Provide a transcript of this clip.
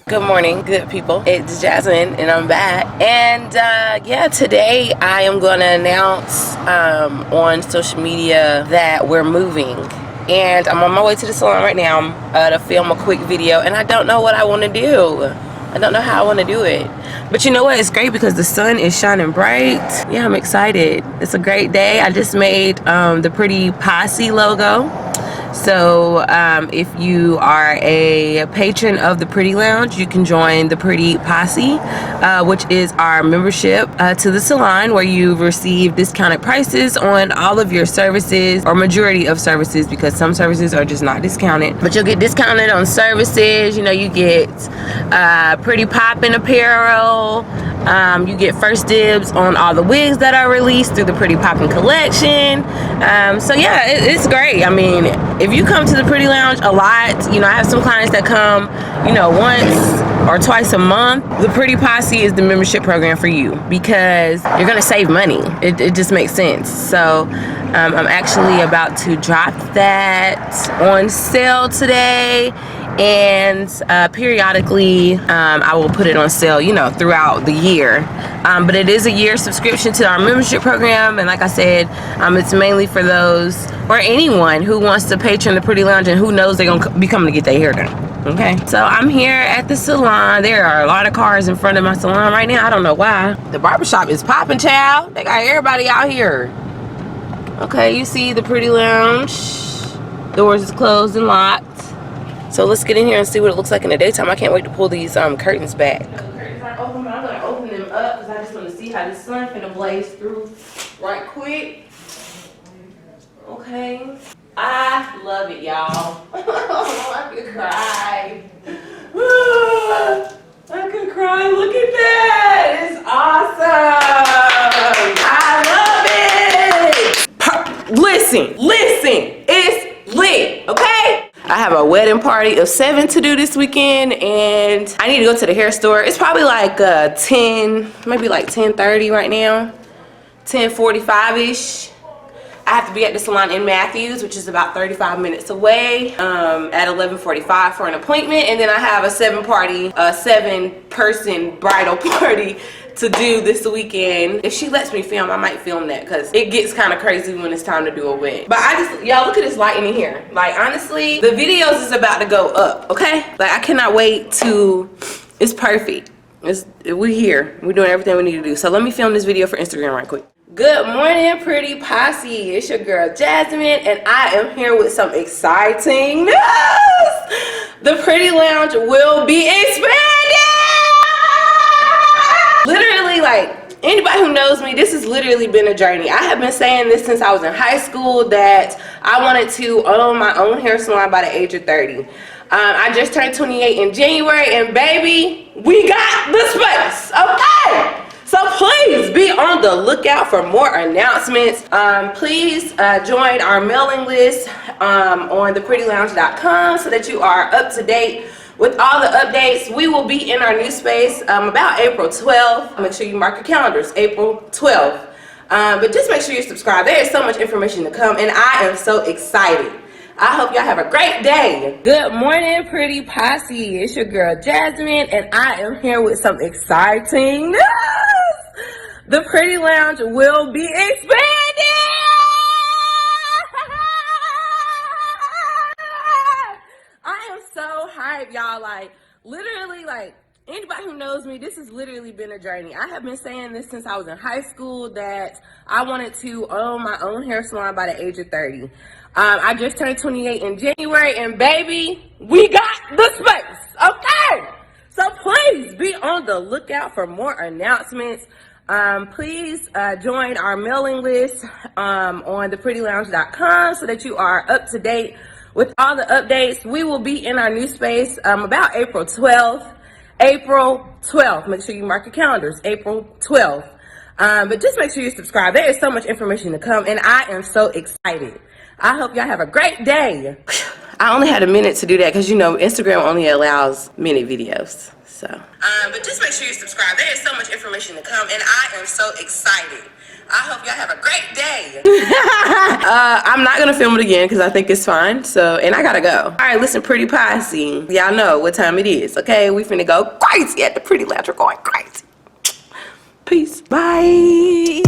Good morning, good people. It's Jasmine and I'm back. And yeah, today I am going to announce on social media that we're moving. And I'm on my way to the salon right now to film a quick video, and I don't know what I want to do. I don't know how I want to do it. But you know what? It's great because the sun is shining bright. Yeah, I'm excited. It's a great day. I just made the Pretty Posse logo. So if you are a patron of the Pretty Lounge, you can join the Pretty Posse, which is our membership to the salon, where you receive discounted prices on all of your services, or majority of services, because some services are just not discounted. But you'll get discounted on services. You know, you get Pretty Poppin' apparel. You get first dibs on all the wigs that are released through the Pretty Poppin' collection. So yeah, it's great. I mean, if you come to the Pretty Lounge a lot, you know, I have some clients that come, you know, once or twice a month. The Pretty Posse is the membership program for you because you're gonna save money. It just makes sense. So I'm actually about to drop that on sale today, and periodically I will put it on sale, you know, throughout the year. But it is a year subscription to our membership program, and like I said, it's mainly for those or anyone who wants to patron the Pretty Lounge and who knows they're gonna be coming to get their hair done. Okay, so I'm here at the salon. There are a lot of cars in front of my salon right now. I don't know why. The barbershop is popping, child. They got everybody out here. Okay, you see the Pretty Lounge. Doors is closed and locked. So let's get in here and see what it looks like in the daytime. I can't wait to pull these curtains back. The curtains aren't open, but I'm gonna open them up because I just want to see how the sun finna blaze through right quick. Okay. I love it, y'all. I could cry. I could cry. Look at that. It's awesome. I love it. Listen. It's lit, okay? I have a wedding party of 7 to do this weekend, and I need to go to the hair store. It's probably like 10, maybe like 10:30 right now, 10:45-ish. I have to be at the salon in Matthews, which is about 35 minutes away, at 11:45 for an appointment, and then I have a 7-person bridal party to do this weekend. If she lets me film, I might film that because it gets kind of crazy when it's time to do a wed. But y'all look at this lighting in here. Like, honestly, the videos is about to go up, okay? Like, I cannot wait to, it's perfect. We're here. We're doing everything we need to do. So let me film this video for Instagram right quick. Good morning, Pretty Posse. It's your girl Jasmine, and I am here with some exciting news. The Pretty Lounge will be expanding. Literally, like, anybody who knows me, this has literally been a journey. I have been saying this since I was in high school, that I wanted to own my own hair salon by the age of 30. I just turned 28 in January, and baby, we got the space, okay? So please be on the lookout for more announcements. Please join our mailing list on theprettylounge.com so that you are up to date with all the updates. We will be in our new space about April 12th. Make sure you mark your calendars, April 12th. But just make sure you subscribe. There is so much information to come, and I am so excited. I hope y'all have a great day. Good morning, Pretty Posse. It's your girl Jasmine, and I am here with some exciting news. The Pretty Lounge will be expanding. I am so hyped, y'all. Like, literally, like, anybody who knows me, this has literally been a journey. I have been saying this since I was in high school, that I wanted to own my own hair salon by the age of 30. I just turned 28 in January, and baby, we got the space, okay? So please be on the lookout for more announcements. Please join our mailing list on theprettylounge.com so that you are up to date with all the updates. We will be in our new space about April 12th. April 12th. Make sure you mark your calendars, April 12th. But just make sure you subscribe. There is so much information to come, and I am so excited. I hope y'all have a great day. I only had a minute to do that because, you know, Instagram only allows minute videos. So, but just make sure you subscribe. There is so much information to come, and I am so excited. I hope y'all have a great day. I'm not gonna film it again because I think it's fine. So, and I gotta go. All right, listen, pretty posse. Y'all know what time it is, okay? We finna go crazy at the Pretty Lounge. We're going crazy. Peace. Bye.